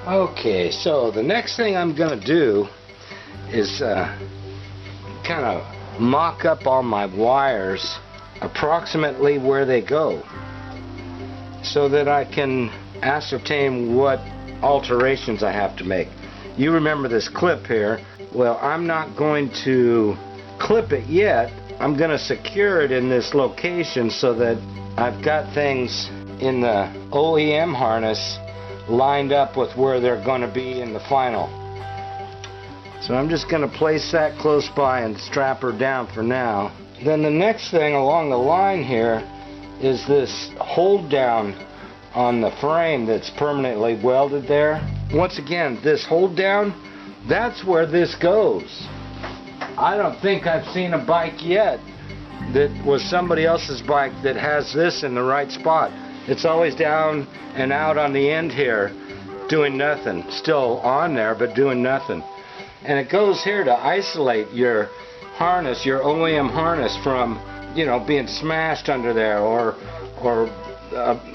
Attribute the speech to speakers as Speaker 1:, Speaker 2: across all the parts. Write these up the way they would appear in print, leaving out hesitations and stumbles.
Speaker 1: Okay, so the next thing I'm going to do is kind of mock up all my wires approximately where they go, so that I can ascertain what alterations I have to make. You remember this clip here? Well, I'm not going to clip it yet. I'm going to secure it in this location so that I've got things in the OEM harness lined up with where they're going to be in the final. So I'm just going to place that close by and strap her down for now. Then the next thing along the line here is this hold down on the frame that's permanently welded there. Once again, this hold down, that's where this goes. I don't think I've seen a bike yet that was somebody else's bike that has this in the right spot. It's always down and out on the end here, doing nothing. Still on there, but doing nothing. And it goes here to isolate your harness, your OEM harness, from, you know, being smashed under there, or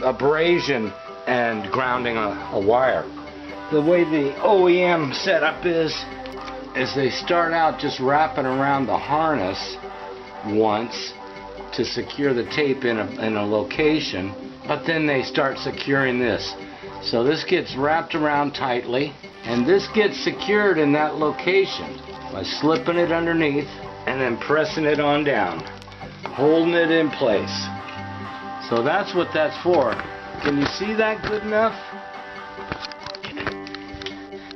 Speaker 1: abrasion and grounding a wire. The way the OEM setup is they start out just wrapping around the harness once to secure the tape in a location, but then they start securing this. So this gets wrapped around tightly, and this gets secured in that location by slipping it underneath and then pressing it on down, holding it in place. So that's what that's for. Can you see that good enough?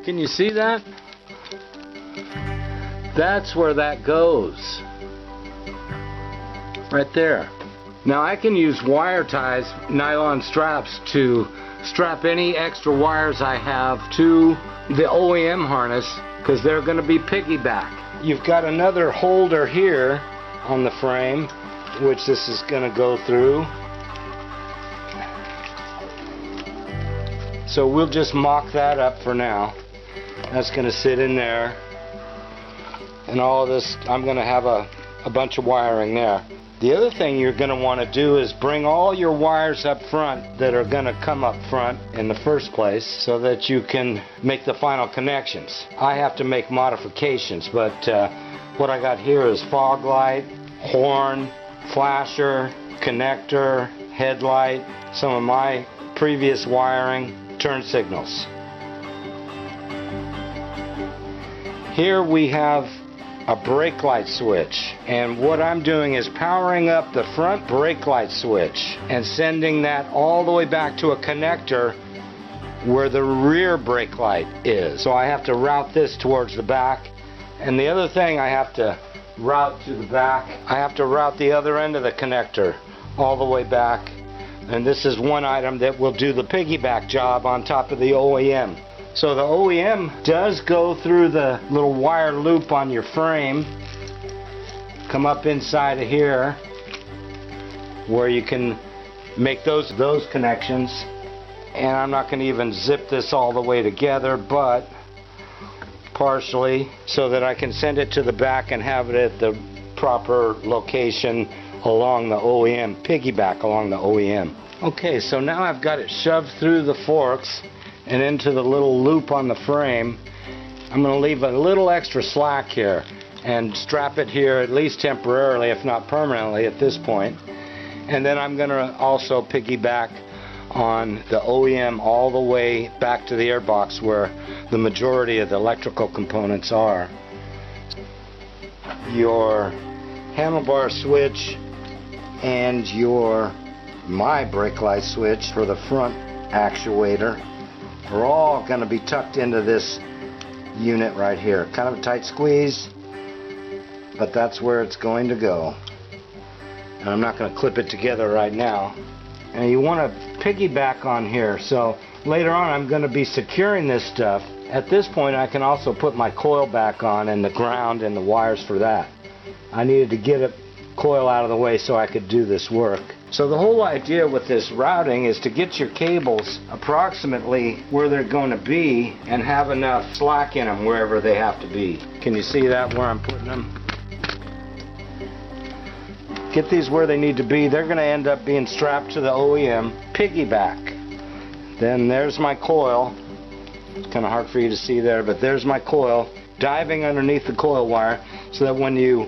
Speaker 1: Can you see that? That's where that goes. Right there. Now I can use wire ties, nylon straps, to strap any extra wires I have to the OEM harness, because they're going to be piggyback. You've got another holder here on the frame, which this is going to go through. So we'll just mock that up for now. That's going to sit in there. And all of this, I'm going to have a bunch of wiring there. The other thing you're going to want to do is bring all your wires up front that are going to come up front in the first place, so that you can make the final connections. I have to make modifications, but what I got here is fog light, horn, flasher, connector, headlight, some of my previous wiring, turn signals. Here we have a brake light switch, and what I'm doing is powering up the front brake light switch and sending that all the way back to a connector where the rear brake light is. So I have to route this towards the back, and the other thing I have to route to the back, I have to route the other end of the connector all the way back, and this is one item that will do the piggyback job on top of the OEM. So the OEM does go through the little wire loop on your frame, come up inside of here where you can make those connections. And I'm not going to even zip this all the way together, but partially, so that I can send it to the back and have it at the proper location along the OEM, piggyback along the OEM. Okay, so now I've got it shoved through the forks and into the little loop on the frame. I'm going to leave a little extra slack here and strap it here, at least temporarily, if not permanently at this point. And then I'm going to also piggyback on the OEM all the way back to the airbox where the majority of the electrical components are. Your handlebar switch and my brake light switch for the front actuator are all going to be tucked into this unit right here. Kind of a tight squeeze, but that's where it's going to go. And I'm not going to clip it together right now. And you want to piggyback on here, so later on I'm going to be securing this stuff. At this point I can also put my coil back on and the ground and the wires for that. I needed to get a coil out of the way so I could do this work. So the whole idea with this routing is to get your cables approximately where they're going to be and have enough slack in them wherever they have to be. Can you see that where I'm putting them? get these where they need to be. They're going to end up being strapped to the OEM piggyback. Then there's my coil. It's kind of hard for you to see there, but there's my coil diving underneath the coil wire so that when you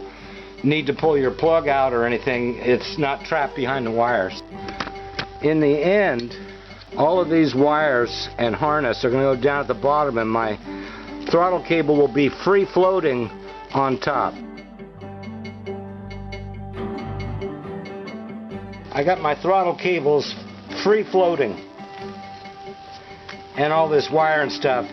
Speaker 1: need to pull your plug out or anything, it's not trapped behind the wires. In the end, all of these wires and harness are going to go down at the bottom, and my throttle cable will be free floating on top. I got my throttle cables free floating, and all this wire and stuff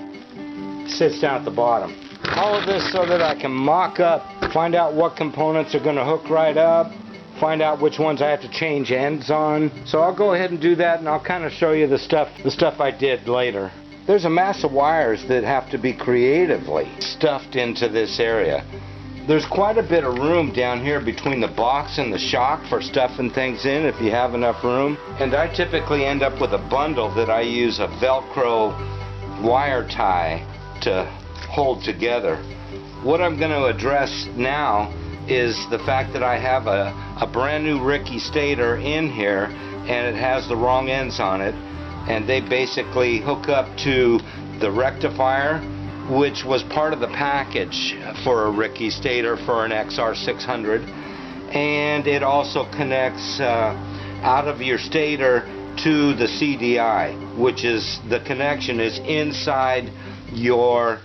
Speaker 1: sits down at the bottom. All of this so that I can mock up, find out what components are going to hook right up, find out which ones I have to change ends on. So I'll go ahead and do that, and I'll kind of show you the stuff I did later. There's a mass of wires that have to be creatively stuffed into this area. There's quite a bit of room down here between the box and the shock for stuffing things in if you have enough room. And I typically end up with a bundle that I use a Velcro wire tie to hold together. What I'm going to address now is the fact that I have a brand new Ricky stator in here, and it has the wrong ends on it, and they basically hook up to the rectifier, which was part of the package for a Ricky stator for an XR600, and it also connects out of your stator to the CDI, which is the connection is inside your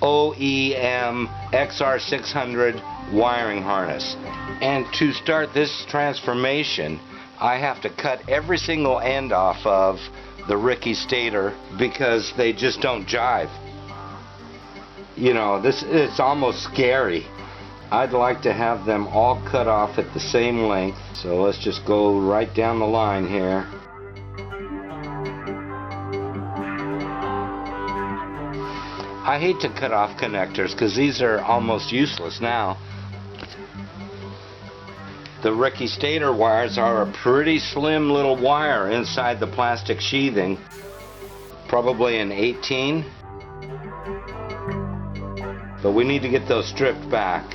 Speaker 1: OEM XR600 wiring harness. And to start this transformation, I have to cut every single end off of the Ricky stator because they just don't jive. You know, it's almost scary. I'd like to have them all cut off at the same length. So let's just go right down the line here. I hate to cut off connectors because these are almost useless now. The Ricky stator wires are a pretty slim little wire inside the plastic sheathing. Probably an 18. But we need to get those stripped back.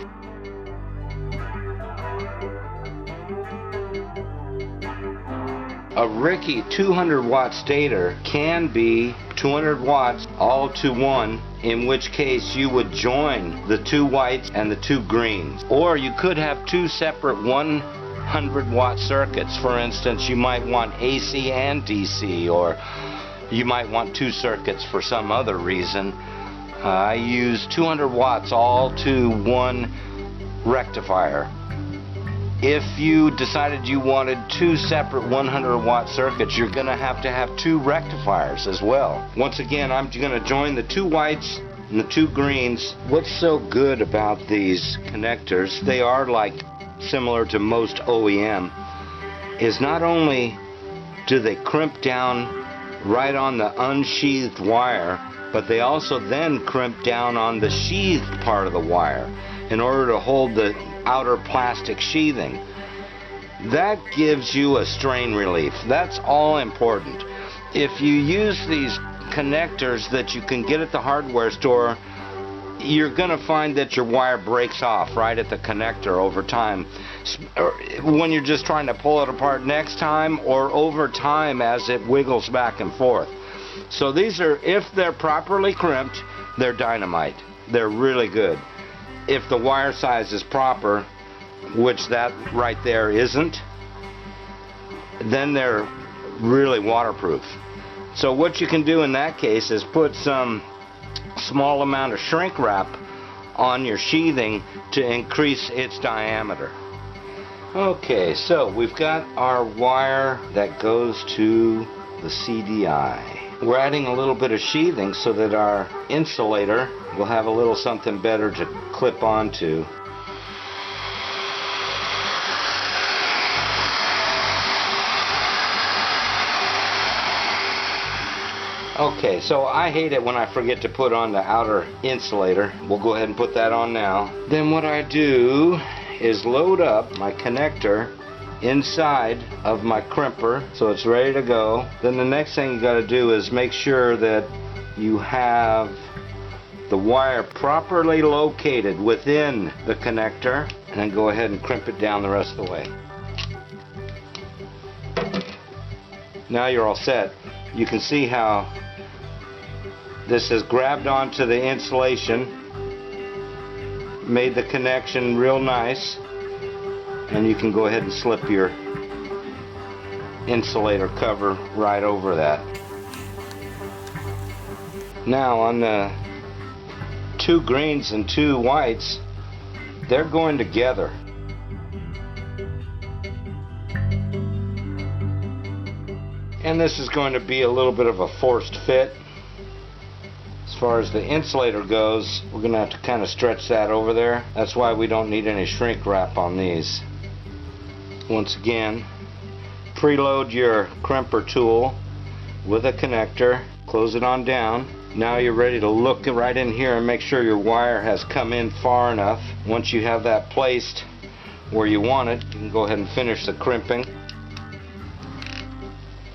Speaker 1: A Ricky 200 watt stator can be 200 watts all to one, in which case you would join the two whites and the two greens. Or you could have two separate 100 watt circuits. For instance, you might want AC and DC, or you might want two circuits for some other reason. I use 200 watts all to one rectifier. If you decided you wanted two separate 100 watt circuits, you're going to have two rectifiers as well. Once again, I'm going to join the two whites and the two greens. What's so good about these connectors, they are like similar to most OEM, is not only do they crimp down right on the unsheathed wire, but they also then crimp down on the sheathed part of the wire in order to hold the outer plastic sheathing. That gives you a strain relief. That's all important. If you use these connectors that you can get at the hardware store, you're going to find that your wire breaks off right at the connector over time. When you're just trying to pull it apart next time, or over time as it wiggles back and forth. So these are, if they're properly crimped, they're dynamite. They're really good. If the wire size is proper, which that right there isn't, then they're really waterproof. So what you can do in that case is put some small amount of shrink wrap on your sheathing to increase its diameter. Okay, so we've got our wire that goes to the CDI. We're adding a little bit of sheathing so that our insulator will have a little something better to clip onto. Okay, so I hate it when I forget to put on the outer insulator. We'll go ahead and put that on now. Then what I do is load up my connector inside of my crimper so it's ready to go. Then the next thing you got to do is make sure that you have the wire properly located within the connector, and then go ahead and crimp it down the rest of the way. Now you're all set. You can see how this has grabbed onto the insulation, made the connection real nice, and you can go ahead and slip your insulator cover right over that. Now on the 2 greens and 2 whites, they're going together. And this is going to be a little bit of a forced fit. As far as the insulator goes, we're going to have to kind of stretch that over there. That's why we don't need any shrink wrap on these. Once again, preload your crimper tool with a connector, close it on down. Now you're ready to look right in here and make sure your wire has come in far enough. Once you have that placed where you want it, you can go ahead and finish the crimping.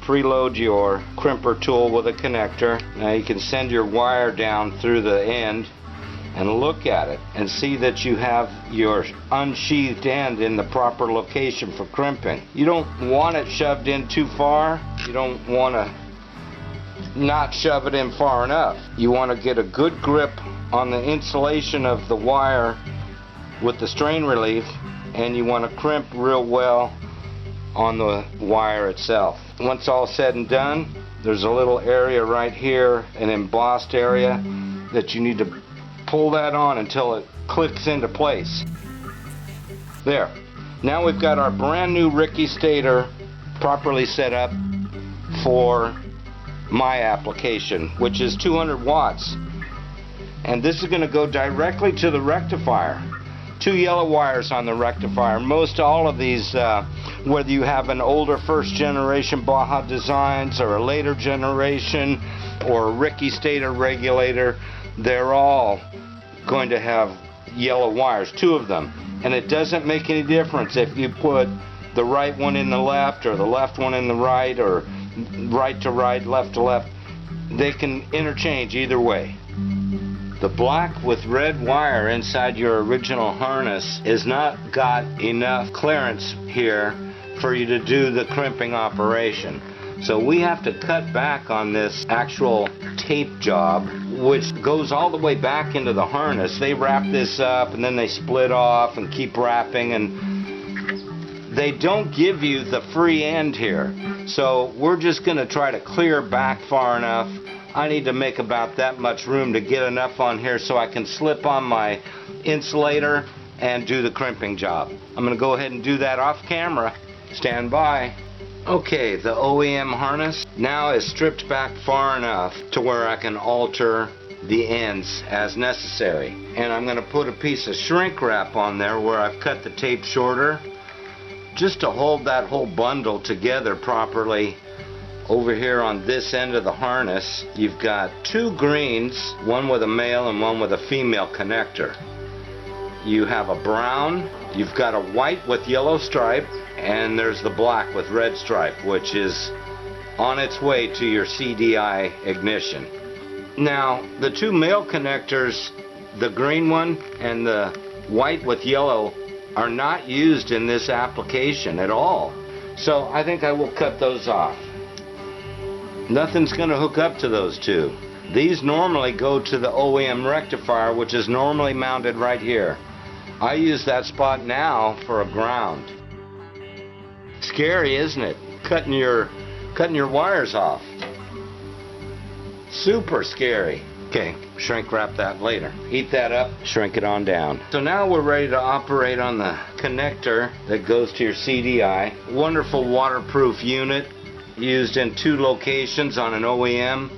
Speaker 1: Preload your crimper tool with a connector. Now you can send your wire down through the end and look at it and see that you have your unsheathed end in the proper location for crimping. You don't want it shoved in too far. You don't want to not shove it in far enough. You want to get a good grip on the insulation of the wire with the strain relief, and you want to crimp real well on the wire itself. Once all said and done, there's a little area right here, an embossed area, that you need to pull that on until it clicks into place. There. Now we've got our brand new Ricky stator properly set up for my application, which is 200 watts. And this is going to go directly to the rectifier. 2 yellow wires on the rectifier. Most all of these, whether you have an older first generation Baja Designs or a later generation or a Ricky stator regulator, they're all going to have yellow wires, 2 of them. And it doesn't make any difference if you put the right one in the left or the left one in the right, or right to right, left to left. They can interchange either way. The black with red wire inside your original harness is not got enough clearance here for you to do the crimping operation. So we have to cut back on this actual tape job, which goes all the way back into the harness. They wrap this up and then they split off and keep wrapping, and they don't give you the free end here. So we're just going to try to clear back far enough. I need to make about that much room to get enough on here so I can slip on my insulator and do the crimping job. I'm going to go ahead and do that off camera. Stand by. Okay, the OEM harness now is stripped back far enough to where I can alter the ends as necessary. And I'm going to put a piece of shrink wrap on there where I've cut the tape shorter, just to hold that whole bundle together properly. Over here on this end of the harness, you've got 2 greens, one with a male and one with a female connector. You have a brown, you've got a white with yellow stripe, and there's the black with red stripe, which is on its way to your CDI ignition. Now, the 2 male connectors, the green one and the white with yellow, are not used in this application at all. So I think I will cut those off. Nothing's going to hook up to those 2. These normally go to the OEM rectifier, which is normally mounted right here. I use that spot now for a ground. Scary, isn't it? Cutting your wires off. Super scary. Okay, shrink wrap that later. Heat that up, shrink it on down. So now we're ready to operate on the connector that goes to your CDI. Wonderful waterproof unit, used in 2 locations on an OEM,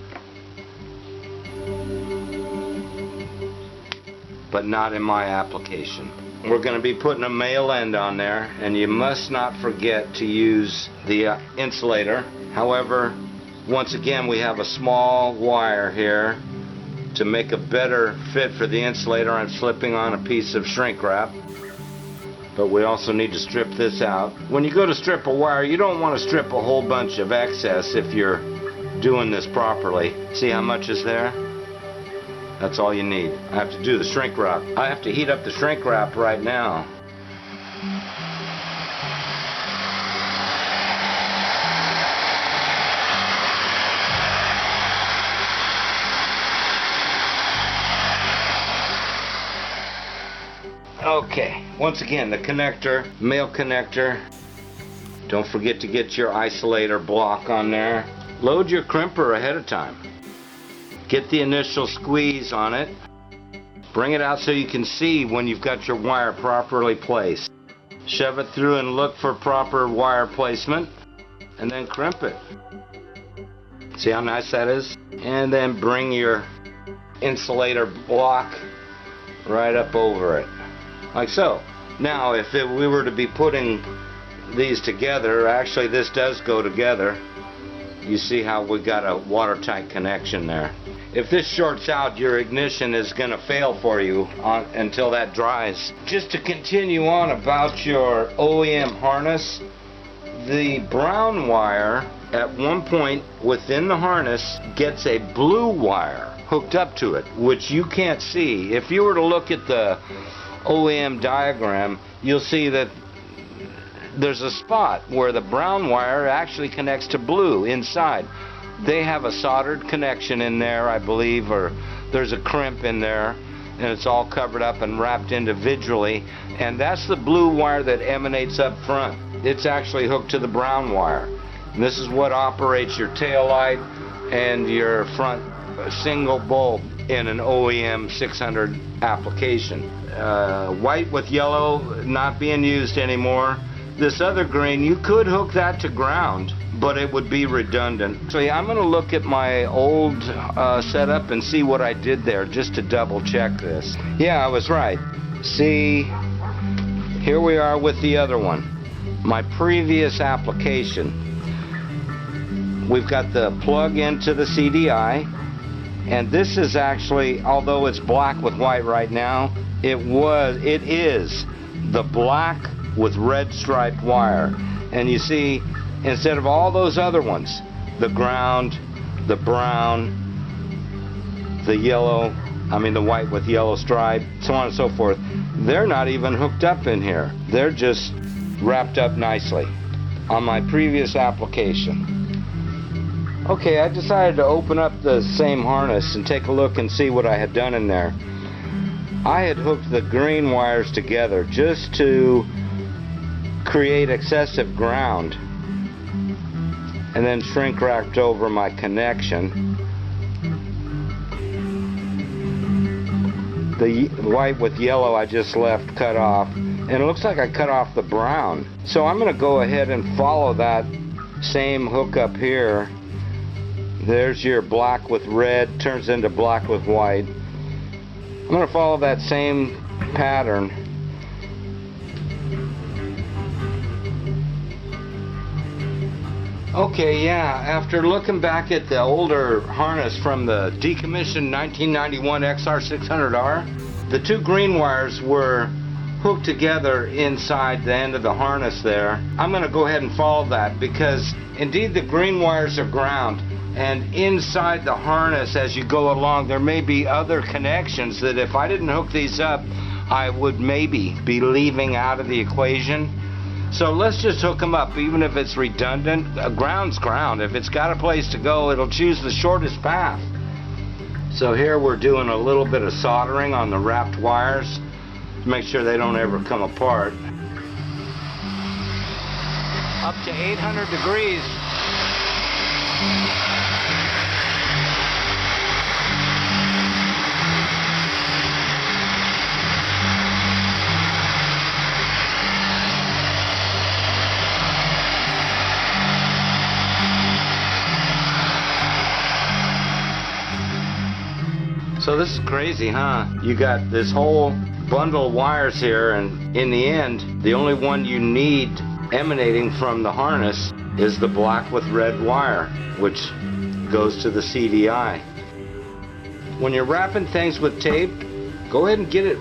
Speaker 1: but not in my application. We're going to be putting a male end on there, and you must not forget to use the insulator. However, once again, we have a small wire here. To make a better fit for the insulator, I'm slipping on a piece of shrink wrap. But we also need to strip this out. When you go to strip a wire, you don't want to strip a whole bunch of excess if you're doing this properly. See how much is there? That's all you need. I have to do the shrink wrap. I have to heat up the shrink wrap right now. Okay, once again, the connector, male connector. Don't forget to get your isolator block on there. Load your crimper ahead of time. Get the initial squeeze on it. Bring it out so you can see when you've got your wire properly placed. Shove it through and look for proper wire placement, and then crimp it. See how nice that is? And then bring your insulator block right up over it, like so. Now if we were to be putting these together, actually this does go together. You see how we got a watertight connection there. If this shorts out, your ignition is going to fail for you until that dries. Just to continue on about your OEM harness, the brown wire at one point within the harness gets a blue wire hooked up to it, which you can't see. If you were to look at the OEM diagram, you'll see that there's a spot where the brown wire actually connects to blue inside. They have a soldered connection in there, I believe, or there's a crimp in there, and it's all covered up and wrapped individually, and that's the blue wire that emanates up front. It's actually hooked to the brown wire. And this is what operates your tail light and your front single bulb in an OEM 600 application. White with yellow not being used anymore. This other green, you could hook that to ground, but it would be redundant. So yeah, I'm going to look at my old setup and see what I did there just to double check this. Yeah, I was right. See, here we are with the other one. My previous application. We've got the plug into the CDI, and this is actually, although it's black with white right now, it is the black with red striped wire. And you see, instead of all those other ones, the ground, the brown, the yellow, the white with yellow stripe, so on and so forth, they're not even hooked up in here. They're just wrapped up nicely on my previous application. Okay, I decided to open up the same harness and take a look and see what I had done in there. I had hooked the green wires together just to create excessive ground, and then shrink wrapped over my connection. The white with yellow I just left cut off, and it looks like I cut off the brown. So I'm going to go ahead and follow that same hookup here. There's your black with red, turns into black with white. I'm going to follow that same pattern. Okay, yeah, after looking back at the older harness from the decommissioned 1991 XR600R, the two green wires were hooked together inside the end of the harness there. I'm going to go ahead and follow that because indeed the green wires are ground, and inside the harness as you go along there may be other connections that if I didn't hook these up I would maybe be leaving out of the equation. So let's just hook them up, even if it's redundant. Ground's ground. If it's got a place to go, it'll choose the shortest path. So here we're doing a little bit of soldering on the wrapped wires to make sure they don't ever come apart. Up to 800 degrees. So this is crazy, huh? You got this whole bundle of wires here, and in the end, the only one you need emanating from the harness is the black with red wire, which goes to the CDI. When you're wrapping things with tape, go ahead and get it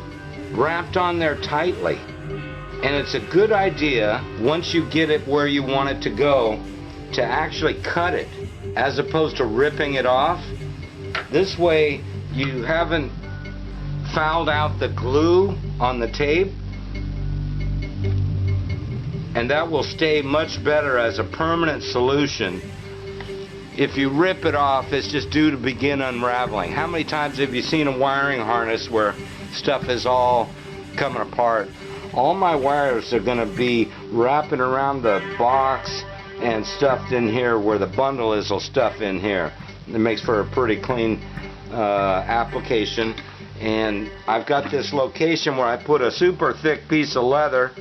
Speaker 1: wrapped on there tightly. And it's a good idea, once you get it where you want it to go, to actually cut it, as opposed to ripping it off. This way, you haven't fouled out the glue on the tape, and that will stay much better as a permanent solution. If you rip it off, it's just due to begin unraveling. How many times have you seen a wiring harness where stuff is all coming apart. All my wires are going to be wrapping around the box and stuffed in here where the bundle is will stuff in here. It makes for a pretty clean application. And I've got this location where I put a super thick piece of leather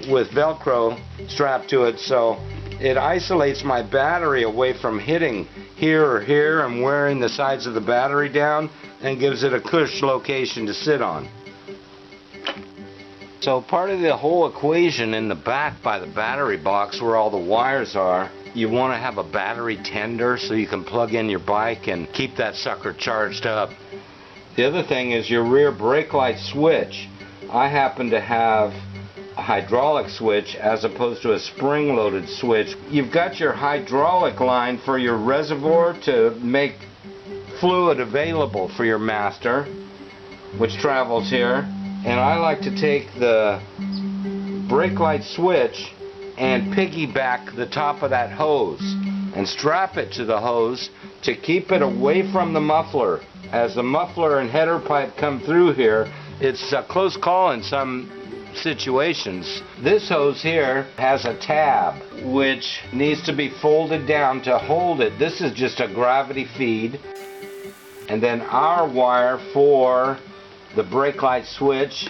Speaker 1: with Velcro strapped to it, so it isolates my battery away from hitting here or here and wearing the sides of the battery down, and gives it a cush location to sit on. So part of the whole equation in the back by the battery box where all the wires are, you want to have a battery tender so you can plug in your bike and keep that sucker charged up. The other thing is your rear brake light switch. I happen to have a hydraulic switch as opposed to a spring-loaded switch. You've got your hydraulic line for your reservoir to make fluid available for your master, which travels here. And I like to take the brake light switch and piggyback the top of that hose and strap it to the hose to keep it away from the muffler. As the muffler and header pipe come through here, it's a close call in some situations. This hose here has a tab which needs to be folded down to hold it. This is just a gravity feed. And then our wire for the brake light switch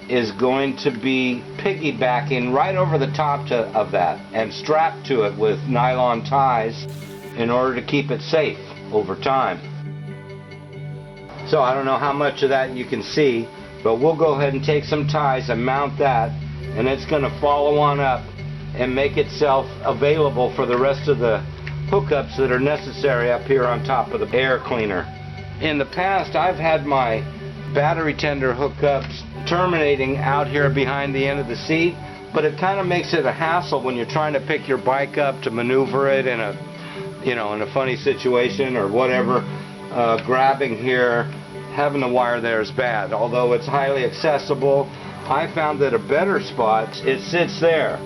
Speaker 1: is going to be piggybacking right over the top of that and strapped to it with nylon ties in order to keep it safe over time. So I don't know how much of that you can see, but we'll go ahead and take some ties and mount that, and it's going to follow on up and make itself available for the rest of the hookups that are necessary up here on top of the air cleaner. In the past, I've had my battery tender hookups terminating out here behind the end of the seat, but it kind of makes it a hassle when you're trying to pick your bike up to maneuver it in a, in a funny situation or whatever. Grabbing here, having the wire there is bad. Although it's highly accessible, I found that a better spot, it sits there.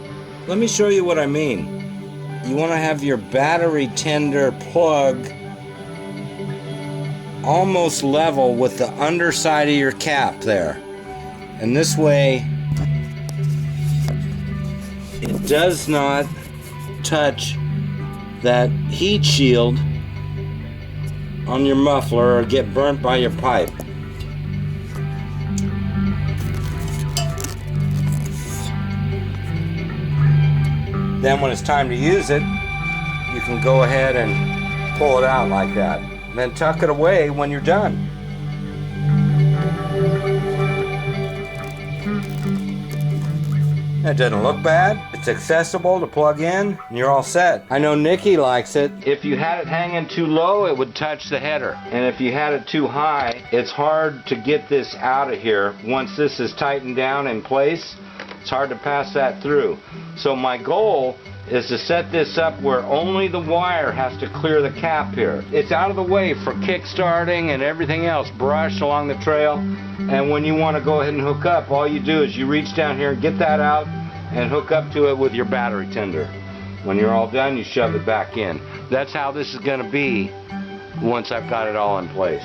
Speaker 1: Let me show you what I mean. You want to have your battery tender plug almost level with the underside of your cap there. And this way, it does not touch that heat shield on your muffler or get burnt by your pipe. Then when it's time to use it, you can go ahead and pull it out like that. And then tuck it away when you're done. It doesn't look bad. It's accessible to plug in, and you're all set. I know Nikki likes it. If you had it hanging too low, it would touch the header. And if you had it too high, it's hard to get this out of here. Once this is tightened down in place, it's hard to pass that through. So my goal is to set this up where only the wire has to clear the cap here. It's out of the way for kick starting and everything else, brush along the trail. And when you want to go ahead and hook up, all you do is you reach down here and get that out and hook up to it with your battery tender. When you're all done, you shove it back in. That's how this is going to be once I've got it all in place.